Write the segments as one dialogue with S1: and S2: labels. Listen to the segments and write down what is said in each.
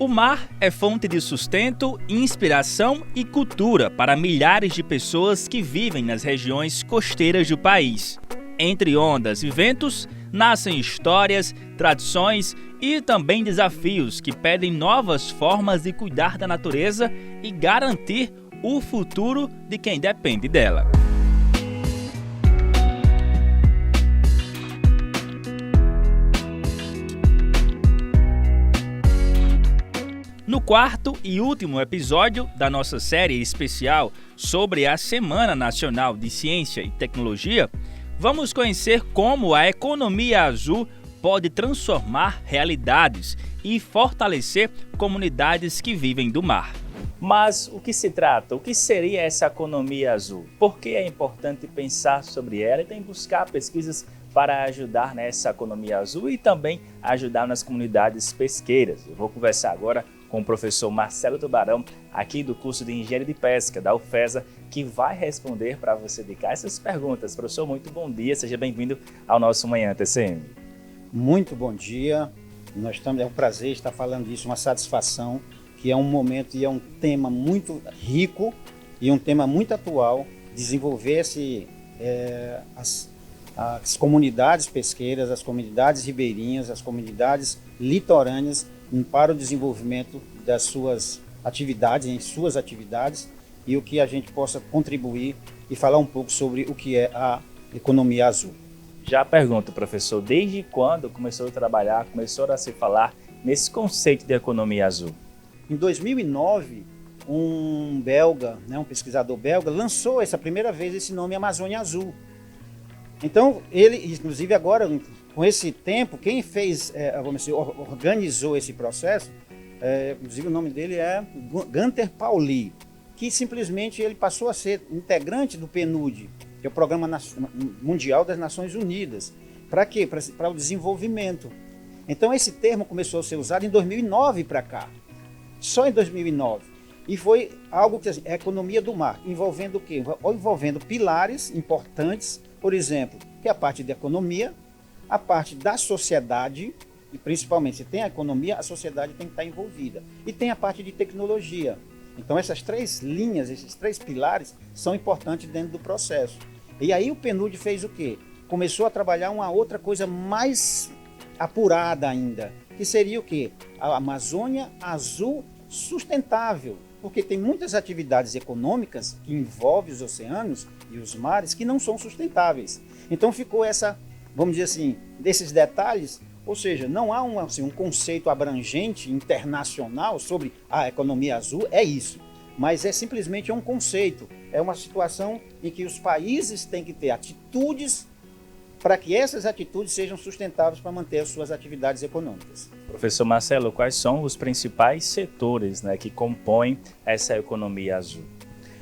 S1: O mar é fonte de sustento, inspiração e cultura para milhares de pessoas que vivem nas regiões costeiras do país. Entre ondas e ventos, nascem histórias, tradições e também desafios que pedem novas formas de cuidar da natureza e garantir o futuro de quem depende dela. No quarto e último episódio da nossa série especial sobre a Semana Nacional de Ciência e Tecnologia, vamos conhecer como a economia azul pode transformar realidades e fortalecer comunidades que vivem do mar. Mas o que se trata? O que seria essa economia azul? Por que é importante pensar sobre ela e tem buscar pesquisas para ajudar nessa economia azul e também ajudar nas comunidades pesqueiras? Eu vou conversar agora com o professor Marcelo Tubarão, aqui do curso de Engenharia de Pesca da UFESA, que vai responder para você de cá essas perguntas. Professor, muito bom dia, seja bem-vindo ao nosso Manhã TCM.
S2: Muito bom dia, é um prazer estar falando disso, uma satisfação, que é um momento e é um tema muito rico e um tema muito atual, desenvolver as comunidades pesqueiras, as comunidades ribeirinhas, as comunidades litorâneas para o desenvolvimento das suas atividades, em suas atividades, e o que a gente possa contribuir e falar um pouco sobre o que é a economia azul.
S1: Já pergunto, professor, desde quando começou a trabalhar, começou a se falar nesse conceito de economia azul?
S2: Em 2009, um belga, um pesquisador belga, lançou essa primeira vez esse nome Amazônia Azul. Então, ele, inclusive agora, com esse tempo, quem fez, organizou esse processo, inclusive o nome dele é Gunther Pauli, que simplesmente ele passou a ser integrante do PNUD, que é o Programa Mundial das Nações Unidas. Para quê? Para o desenvolvimento. Então, esse termo começou a ser usado em 2009 para cá, só em 2009. E foi algo que, é a economia do mar, envolvendo o quê? Envolvendo pilares importantes, por exemplo, que é a parte da economia, a parte da sociedade, e principalmente se tem a economia, a sociedade tem que estar envolvida. E tem a parte de tecnologia. Então essas três linhas, esses três pilares são importantes dentro do processo. E aí o PNUD fez o quê? Começou a trabalhar uma outra coisa mais apurada ainda, que seria o quê? A Amazônia Azul Sustentável. Porque tem muitas atividades econômicas que envolvem os oceanos e os mares que não são sustentáveis. Então ficou vamos dizer assim, desses detalhes, ou seja, não há um conceito abrangente, internacional sobre a economia azul, é isso. Mas é simplesmente um conceito, é uma situação em que os países têm que ter atitudes para que essas atitudes sejam sustentáveis para manter as suas atividades econômicas.
S1: Professor Marcelo, quais são os principais setores, que compõem essa economia azul?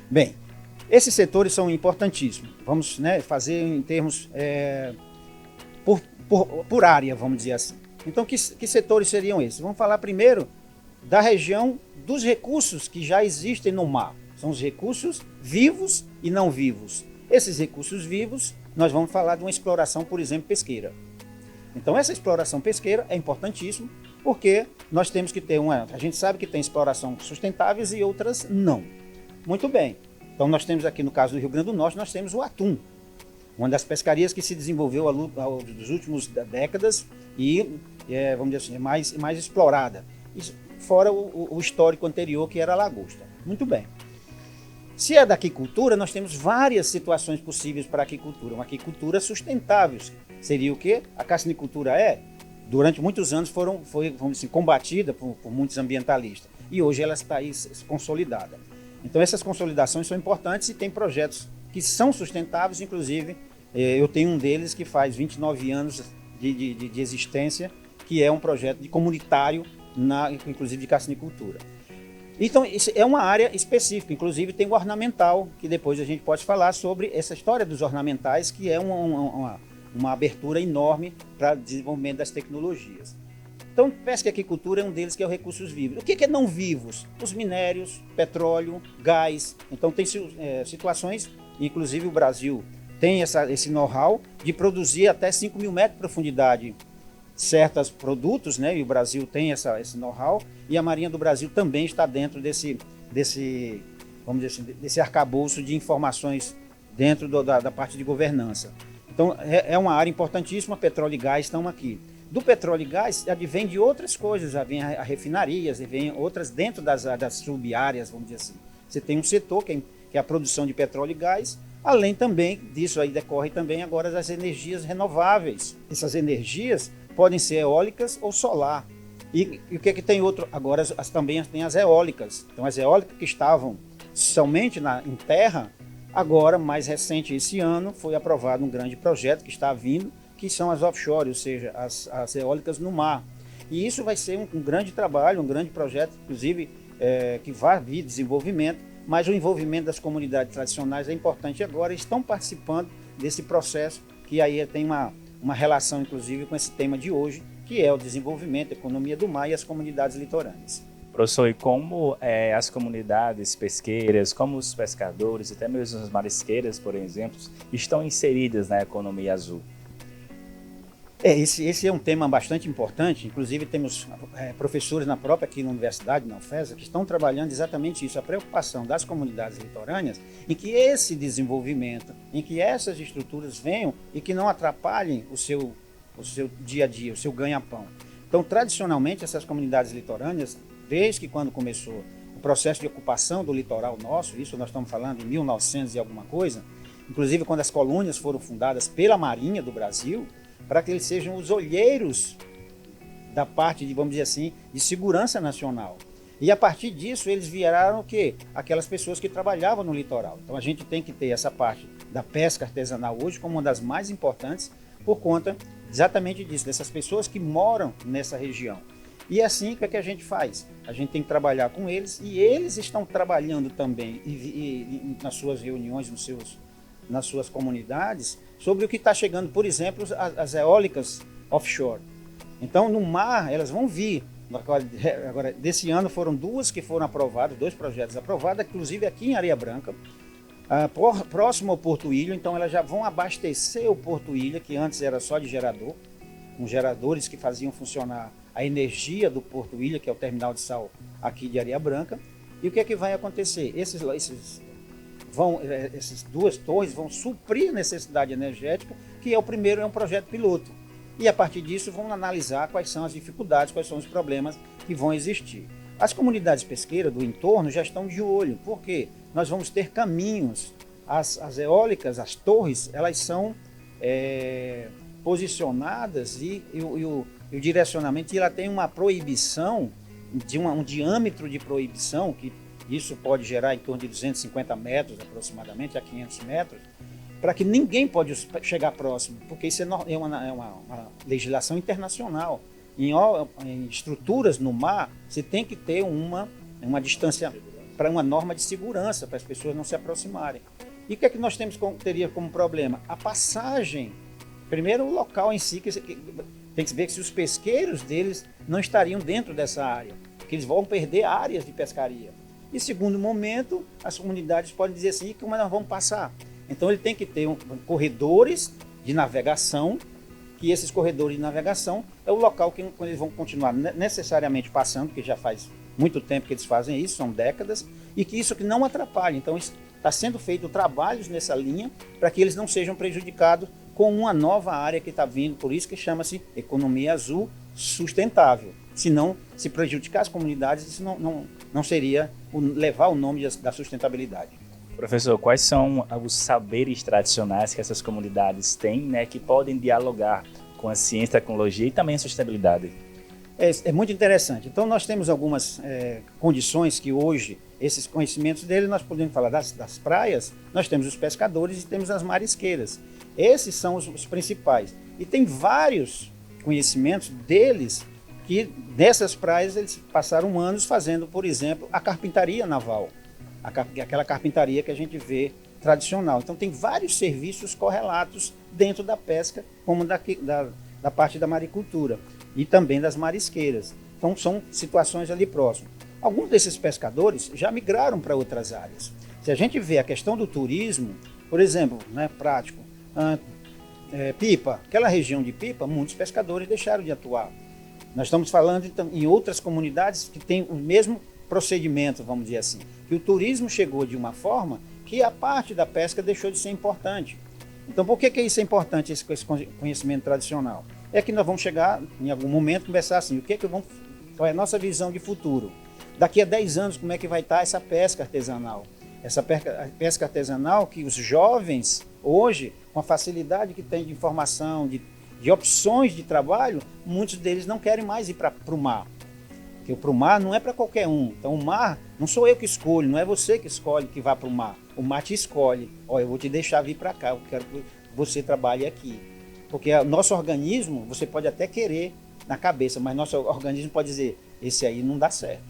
S2: Bem, esses setores são importantíssimos. Vamos fazer em termos por área, vamos dizer assim. Então, que setores seriam esses? Vamos falar primeiro da região dos recursos que já existem no mar. São os recursos vivos e não vivos. Esses recursos vivos, nós vamos falar de uma exploração, por exemplo, pesqueira. Então, essa exploração pesqueira é importantíssima, porque nós temos que ter a gente sabe que tem exploração sustentáveis e outras não. Muito bem. Então, nós temos aqui, no caso do Rio Grande do Norte, nós temos o atum, uma das pescarias que se desenvolveu ao longo dos últimos décadas e, vamos dizer assim, mais explorada. Isso, fora o histórico anterior, que era a lagosta. Muito bem. Se é da aquicultura, nós temos várias situações possíveis para a aquicultura. Uma aquicultura sustentável. Seria o quê? A carcinicultura durante muitos anos foi vamos dizer, combatida por muitos ambientalistas. E hoje ela está aí consolidada. Então essas consolidações são importantes e tem projetos que são sustentáveis, inclusive eu tenho um deles que faz 29 anos de existência, que é um projeto comunitário, inclusive de carcinicultura. Então, isso é uma área específica, inclusive tem o ornamental, que depois a gente pode falar sobre essa história dos ornamentais, que é uma abertura enorme para o desenvolvimento das tecnologias. Então, pesca e aquicultura é um deles, que é o recursos vivos. O que é não vivos? Os minérios, petróleo, gás. Então, tem situações, inclusive o Brasil tem esse know-how de produzir até 5.000 metros de profundidade certos produtos, né? E o Brasil tem esse know-how, e a Marinha do Brasil também está dentro desse vamos dizer assim, desse arcabouço de informações dentro da parte de governança. Então, é uma área importantíssima. Petróleo e gás estão aqui. Do petróleo e gás, advém de outras coisas, vem a refinarias, vem outras dentro das sub-áreas, vamos dizer assim. Você tem um setor que é a produção de petróleo e gás, além também disso aí decorre também agora das energias renováveis. Essas energias podem ser eólicas ou solar. E o que tem outro? Agora também tem as eólicas. Então, as eólicas que estavam somente em terra, agora, mais recente, esse ano, foi aprovado um grande projeto que está vindo, que são as offshore, ou seja, as eólicas no mar. E isso vai ser um grande trabalho, um grande projeto, inclusive, que vai vir desenvolvimento, mas o envolvimento das comunidades tradicionais é importante agora, estão participando desse processo, que aí tem uma relação, inclusive, com esse tema de hoje, que é o desenvolvimento, a economia do mar e as comunidades litorâneas.
S1: Professor, e como as comunidades pesqueiras, como os pescadores, até mesmo as marisqueiras, por exemplo, estão inseridas na economia azul?
S2: Esse é um tema bastante importante. Inclusive temos professores aqui na universidade, na UFESA, que estão trabalhando exatamente isso, a preocupação das comunidades litorâneas em que esse desenvolvimento, em que essas estruturas venham e que não atrapalhem o seu dia a dia, o seu ganha-pão. Então, tradicionalmente, essas comunidades litorâneas, desde que quando começou o processo de ocupação do litoral nosso, isso nós estamos falando em 1900 e alguma coisa, inclusive quando as colônias foram fundadas pela Marinha do Brasil, para que eles sejam os olheiros da parte, vamos dizer assim, de segurança nacional. E a partir disso eles viraram o quê? Aquelas pessoas que trabalhavam no litoral. Então a gente tem que ter essa parte da pesca artesanal hoje como uma das mais importantes por conta exatamente disso, dessas pessoas que moram nessa região. E assim, o que é que a gente faz? A gente tem que trabalhar com eles e eles estão trabalhando também e nas suas reuniões, nas suas comunidades, sobre o que está chegando, por exemplo, as eólicas offshore. Então, no mar, elas vão vir. Agora, desse ano foram duas que foram aprovadas, 2 projetos aprovados, inclusive aqui em Areia Branca, próximo ao Porto Ilha. Então, elas já vão abastecer o Porto Ilha, que antes era só de gerador, uns geradores que faziam funcionar a energia do Porto Ilha, que é o terminal de sal aqui de Areia Branca. E o que é que vai acontecer? Essas 2 torres vão suprir a necessidade energética, que é um projeto piloto. E a partir disso vão analisar quais são as dificuldades, quais são os problemas que vão existir. As comunidades pesqueiras do entorno já estão de olho, porque nós vamos ter caminhos. As eólicas, as torres, elas são posicionadas e o direcionamento, ela tem uma proibição, um diâmetro de proibição, que isso pode gerar em torno de 250 metros aproximadamente, a 500 metros, para que ninguém pode chegar próximo, porque isso é uma legislação internacional. Em estruturas no mar, você tem que ter uma distância, para uma norma de segurança, para as pessoas não se aproximarem. E o que é que nós teria como problema? A passagem. Primeiro, o local em si, tem que ver se os pesqueiros deles não estariam dentro dessa área, porque eles vão perder áreas de pescaria. E segundo momento, as comunidades podem dizer assim, como nós vamos passar? Então ele tem que ter corredores de navegação, que esses corredores de navegação é o local que quando eles vão continuar necessariamente passando, porque já faz muito tempo que eles fazem isso, são décadas, e que isso que não atrapalhe. Então está sendo feito trabalhos nessa linha para que eles não sejam prejudicados com uma nova área que está vindo, por isso que chama-se economia azul sustentável. Se não, se prejudicar as comunidades, isso não seria levar o nome da sustentabilidade.
S1: Professor, quais são os saberes tradicionais que essas comunidades têm, né, que podem dialogar com a ciência, tecnologia e também a sustentabilidade?
S2: É muito interessante. Então nós temos algumas condições que hoje, esses conhecimentos dele, nós podemos falar das praias, nós temos os pescadores e temos as marisqueiras. Esses são os principais. E tem vários conhecimentos deles que dessas praias eles passaram anos fazendo, por exemplo, a carpintaria naval. Aquela carpintaria que a gente vê tradicional. Então tem vários serviços correlatos dentro da pesca, como da parte da maricultura e também das marisqueiras. Então são situações ali próximas. Alguns desses pescadores já migraram para outras áreas. Se a gente vê a questão do turismo, por exemplo, prático, Pipa, aquela região de Pipa, muitos pescadores deixaram de atuar. Nós estamos falando em outras comunidades que têm o mesmo procedimento, vamos dizer assim, que o turismo chegou de uma forma que a parte da pesca deixou de ser importante. Então, por que isso é importante, esse conhecimento tradicional? É que nós vamos chegar, em algum momento, conversar assim, qual é a nossa visão de futuro? Daqui a 10 anos, como é que vai estar essa pesca artesanal? Essa pesca artesanal que os jovens, hoje, com a facilidade que tem de informação, de opções de trabalho, muitos deles não querem mais ir para o mar. Porque para o mar não é para qualquer um. Então o mar não sou eu que escolho, não é você que escolhe que vá para o mar. O mar te escolhe. Ó, eu vou te deixar vir para cá, eu quero que você trabalhe aqui. Porque o nosso organismo, você pode até querer na cabeça, mas nosso organismo pode dizer, esse aí não dá certo.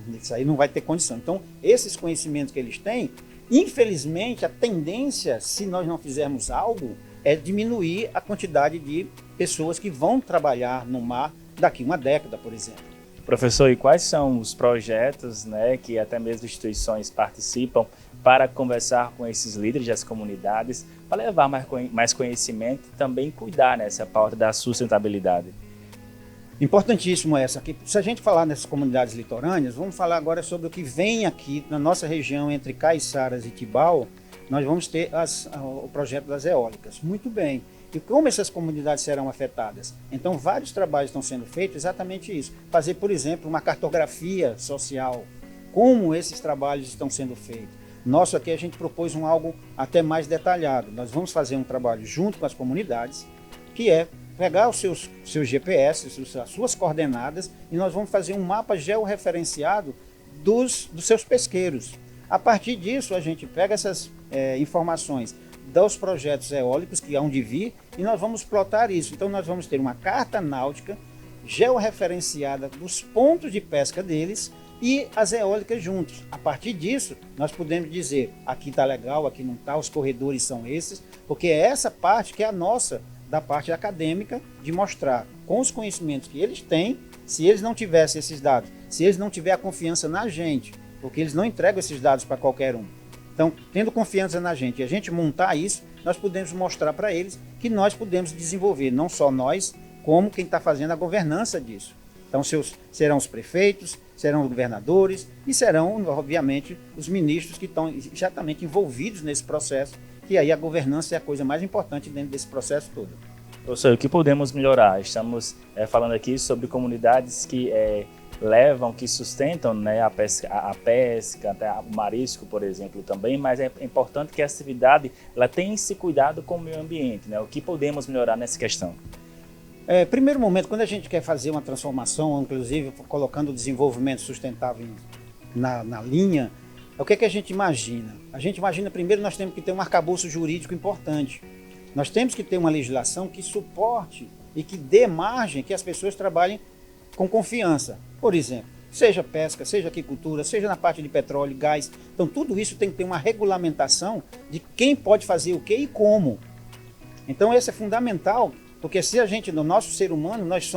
S2: Isso aí não vai ter condição. Então, esses conhecimentos que eles têm, infelizmente, a tendência, se nós não fizermos algo, é diminuir a quantidade de pessoas que vão trabalhar no mar daqui a uma década, por exemplo.
S1: Professor, e quais são os projetos, né, que até mesmo instituições participam para conversar com esses líderes das comunidades, para levar mais conhecimento e também cuidar nessa pauta da sustentabilidade?
S2: Importantíssimo essa aqui. Se a gente falar nessas comunidades litorâneas, vamos falar agora sobre o que vem aqui na nossa região entre Caiçaras e Tibau. Nós vamos ter o projeto das eólicas. Muito bem. E como essas comunidades serão afetadas? Então, vários trabalhos estão sendo feitos exatamente isso. Fazer, por exemplo, uma cartografia social. Como esses trabalhos estão sendo feitos? Nosso aqui a gente propôs algo até mais detalhado. Nós vamos fazer um trabalho junto com as comunidades, que é pegar os seus GPS, as suas coordenadas, e nós vamos fazer um mapa georreferenciado dos seus pesqueiros. A partir disso, a gente pega essas informações dos projetos eólicos que hão de vir e nós vamos plotar isso. Então, nós vamos ter uma carta náutica georreferenciada dos pontos de pesca deles e as eólicas juntos. A partir disso, nós podemos dizer, aqui está legal, aqui não está, os corredores são esses, porque é essa parte que é a nossa, da parte acadêmica, de mostrar com os conhecimentos que eles têm, se eles não tivessem esses dados, se eles não tiverem a confiança na gente, porque eles não entregam esses dados para qualquer um. Então, tendo confiança na gente e a gente montar isso, nós podemos mostrar para eles que nós podemos desenvolver, não só nós, como quem está fazendo a governança disso. Então, serão os prefeitos, serão os governadores e serão, obviamente, os ministros que estão exatamente envolvidos nesse processo, que aí a governança é a coisa mais importante dentro desse processo todo.
S1: Professor, o que podemos melhorar? Estamos falando aqui sobre comunidades que levam, que sustentam, né, a pesca, até o marisco, por exemplo, também, mas é importante que essa atividade ela tenha esse cuidado com o meio ambiente, né? O que podemos melhorar nessa questão?
S2: Primeiro momento, quando a gente quer fazer uma transformação, inclusive colocando o desenvolvimento sustentável na linha, o que é que a gente imagina? A gente imagina, primeiro, nós temos que ter um arcabouço jurídico importante. Nós temos que ter uma legislação que suporte e que dê margem que as pessoas trabalhem com confiança. Por exemplo, seja pesca, seja aquicultura, seja na parte de petróleo, gás. Então, tudo isso tem que ter uma regulamentação de quem pode fazer o que e como. Então, isso é fundamental, porque se a gente, no nosso ser humano, nós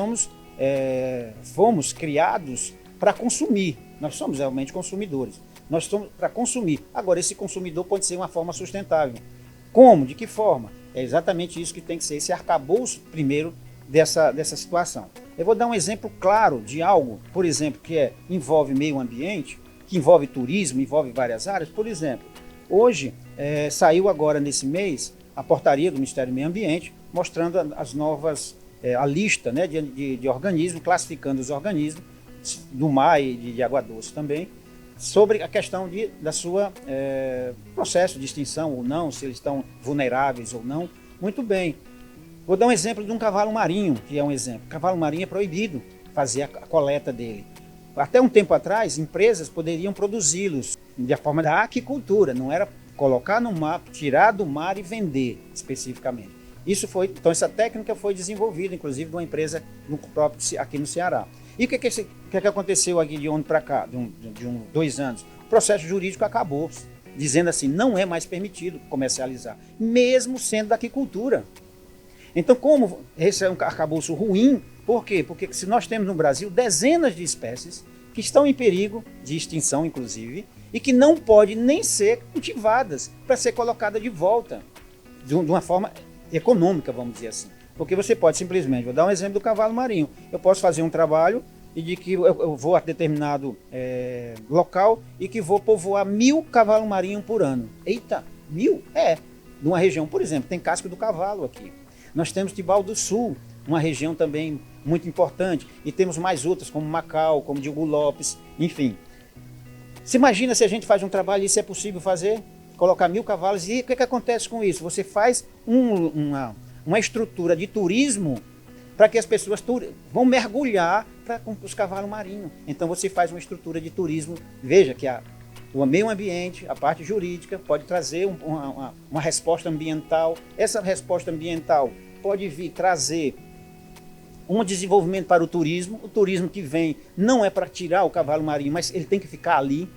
S2: fomos criados para consumir. Nós somos realmente consumidores. Nós somos para consumir. Agora, esse consumidor pode ser uma forma sustentável. Como? De que forma? É exatamente isso que tem que ser, esse arcabouço, primeiro, dessa situação. Eu vou dar um exemplo claro de algo, por exemplo, que envolve meio ambiente, que envolve turismo, envolve várias áreas. Por exemplo, hoje saiu agora nesse mês a portaria do Ministério do Meio Ambiente, mostrando as novas, a lista, né, de organismos, classificando os organismos do mar e de água doce também, sobre a questão da sua processo de extinção ou não, se eles estão vulneráveis ou não. Muito bem. Vou dar um exemplo de um cavalo marinho, que é um exemplo. Cavalo marinho é proibido fazer a coleta dele. Até um tempo atrás, empresas poderiam produzi-los da forma da aquicultura, não era colocar no mar, tirar do mar e vender especificamente. Então essa técnica foi desenvolvida, inclusive, de uma empresa aqui no Ceará. E o que aconteceu aqui de ontem para cá, de 2 anos? O processo jurídico acabou, dizendo assim, não é mais permitido comercializar, mesmo sendo da aquicultura. Então, como esse é um arcabouço ruim, por quê? Porque se nós temos no Brasil dezenas de espécies que estão em perigo de extinção, inclusive, e que não podem nem ser cultivadas para ser colocada de volta de uma forma econômica, vamos dizer assim. Porque você pode simplesmente, vou dar um exemplo do cavalo marinho, eu posso fazer um trabalho e de que eu vou a determinado local e que vou povoar 1000 cavalos marinhos por ano. Eita, 1000? Numa região, por exemplo, tem Casco do Cavalo aqui. Nós temos Tibau do Sul, uma região também muito importante, e temos mais outras, como Macau, como Diogo Lopes, enfim. Se imagina se a gente faz um trabalho e isso é possível fazer? Colocar 1000 cavalos, e o que acontece com isso? Você faz uma estrutura de turismo para que as pessoas vão mergulhar com os cavalos marinhos. Então você faz uma estrutura de turismo. Veja que o meio ambiente, a parte jurídica, pode trazer uma resposta ambiental. Essa resposta ambiental pode vir trazer um desenvolvimento para o turismo que vem não é para tirar o cavalo marinho, mas ele tem que ficar ali.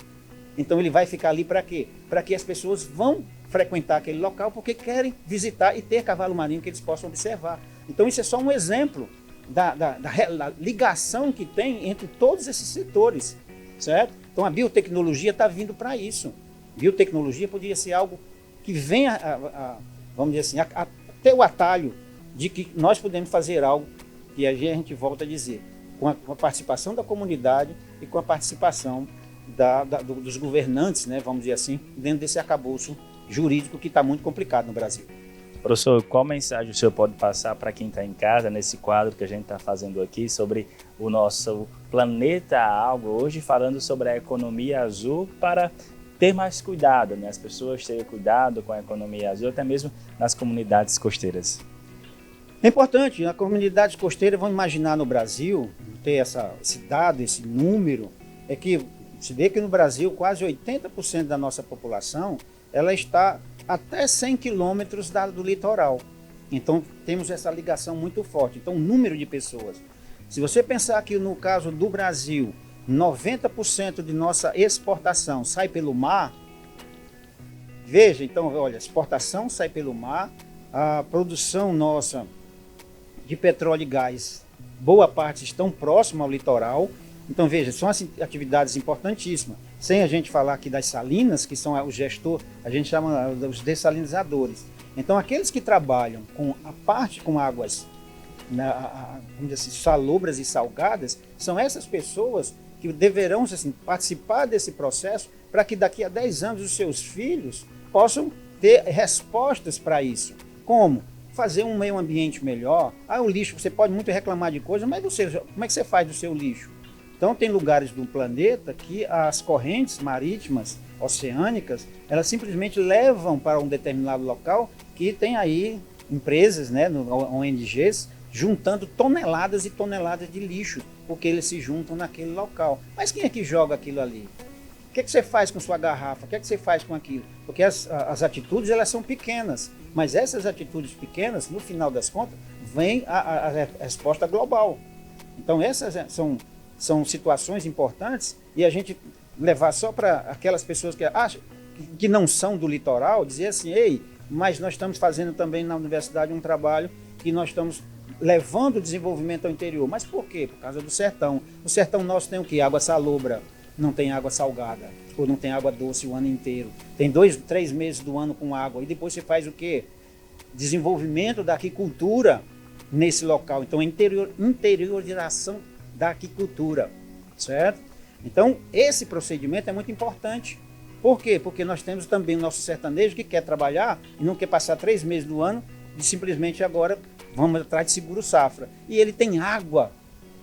S2: Então ele vai ficar ali para quê? Para que as pessoas vão frequentar aquele local porque querem visitar e ter cavalo marinho que eles possam observar. Então isso é só um exemplo da ligação que tem entre todos esses setores, certo? Então a biotecnologia está vindo para isso. Biotecnologia poderia ser algo que venha, vamos dizer assim, até o atalho de que nós podemos fazer algo que a gente volta a dizer, com a participação da comunidade e com a participação dos governantes, né, vamos dizer assim, dentro desse arcabouço jurídico que está muito complicado no Brasil.
S1: Professor, qual mensagem o senhor pode passar para quem está em casa nesse quadro que a gente está fazendo aqui sobre o nosso planeta algo, hoje falando sobre a economia azul, para ter mais cuidado, né? As pessoas terem cuidado com a economia azul, até mesmo nas comunidades costeiras?
S2: É importante, as comunidades costeiras vão imaginar no Brasil, ter esse dado, esse número, é que se vê que no Brasil quase 80% da nossa população ela está até 100 quilômetros do litoral. Então temos essa ligação muito forte. Então o número de pessoas. Se você pensar que no caso do Brasil, 90% de nossa exportação sai pelo mar, veja, então, olha, exportação sai pelo mar, a produção nossa de petróleo e gás, boa parte estão próximo ao litoral. Então, veja, são as atividades importantíssimas. Sem a gente falar aqui das salinas, que são o gestor, a gente chama os dessalinizadores. Então, aqueles que trabalham com a parte com águas, vamos dizer assim, salobras e salgadas, são essas pessoas que deverão assim, participar desse processo para que daqui a 10 anos os seus filhos possam ter respostas para isso. Como? Fazer um meio ambiente melhor. O lixo, você pode muito reclamar de coisa, mas como é que você faz do seu lixo? Então tem lugares do planeta que as correntes marítimas, oceânicas, elas simplesmente levam para um determinado local que tem aí empresas, né, ONGs, juntando toneladas e toneladas de lixo, porque eles se juntam naquele local. Mas quem é que joga aquilo ali? O que é que você faz com sua garrafa? O que é que você faz com aquilo? Porque as atitudes elas são pequenas, mas essas atitudes pequenas, no final das contas, vem a resposta global. Então essas são situações importantes e a gente levar só para aquelas pessoas que acham que não são do litoral, dizer assim, ei, mas nós estamos fazendo também na universidade um trabalho que nós estamos levando o desenvolvimento ao interior. Mas por quê? Por causa do sertão. O sertão nosso tem o quê? Água salobra, não tem água salgada, ou não tem água doce o ano inteiro. Tem 2, 3 meses do ano com água. E depois você faz o quê? Desenvolvimento da aquicultura nesse local. Então, interiorização da aquicultura, certo? Então, esse procedimento é muito importante. Por quê? Porque nós temos também o nosso sertanejo que quer trabalhar e não quer passar 3 meses do ano e simplesmente agora vamos atrás de seguro safra. E ele tem água.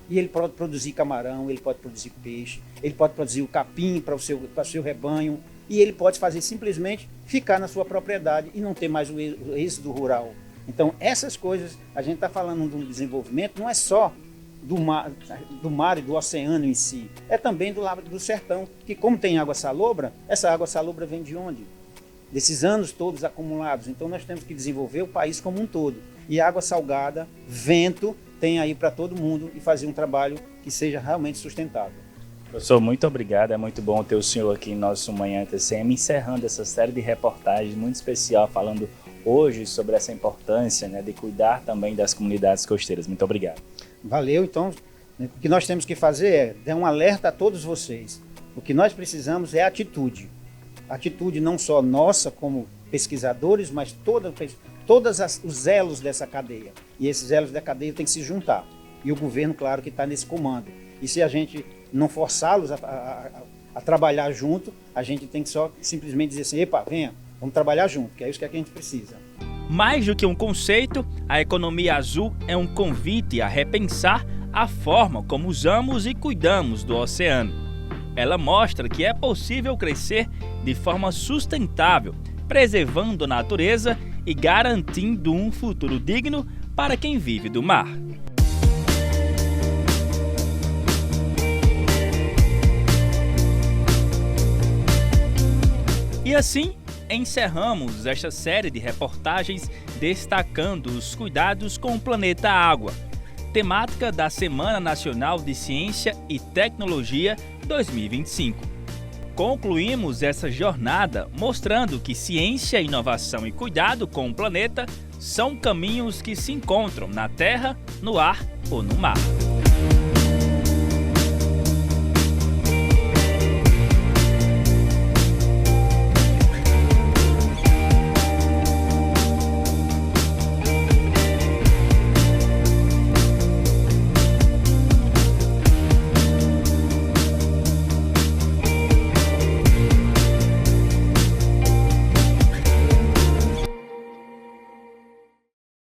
S2: E ele pode produzir camarão, ele pode produzir peixe, ele pode produzir o capim para o seu rebanho, e ele pode fazer simplesmente ficar na sua propriedade e não ter mais o êxodo rural. Então, essas coisas, a gente está falando de um desenvolvimento, não é só do mar e do oceano em si, é também do lado do sertão, que como tem água salobra, essa água salobra vem de onde? Desses anos todos acumulados. Então, nós temos que desenvolver o país como um todo. E água salgada, vento, tem aí para todo mundo e fazer um trabalho que seja realmente sustentável.
S1: Professor, muito obrigado. É muito bom ter o senhor aqui em nosso Manhã TCM, encerrando essa série de reportagens muito especial, falando hoje sobre essa importância, né, de cuidar também das comunidades costeiras. Muito obrigado.
S2: Valeu. Então, o que nós temos que fazer é dar um alerta a todos vocês. O que nós precisamos é atitude. Atitude não só nossa como pesquisadores, mas toda todos os elos dessa cadeia. E esses elos da cadeia têm que se juntar. E o governo, claro, que está nesse comando. E se a gente não forçá-los a trabalhar junto, a gente tem que só simplesmente dizer assim, epa, venha, vamos trabalhar junto, que é isso que a gente precisa.
S1: Mais do que um conceito, a economia azul é um convite a repensar a forma como usamos e cuidamos do oceano. Ela mostra que é possível crescer de forma sustentável, preservando a natureza e garantindo um futuro digno para quem vive do mar. E assim, encerramos esta série de reportagens destacando os cuidados com o planeta Água, temática da Semana Nacional de Ciência e Tecnologia 2025. Concluímos essa jornada mostrando que ciência, inovação e cuidado com o planeta são caminhos que se encontram na terra, no ar ou no mar.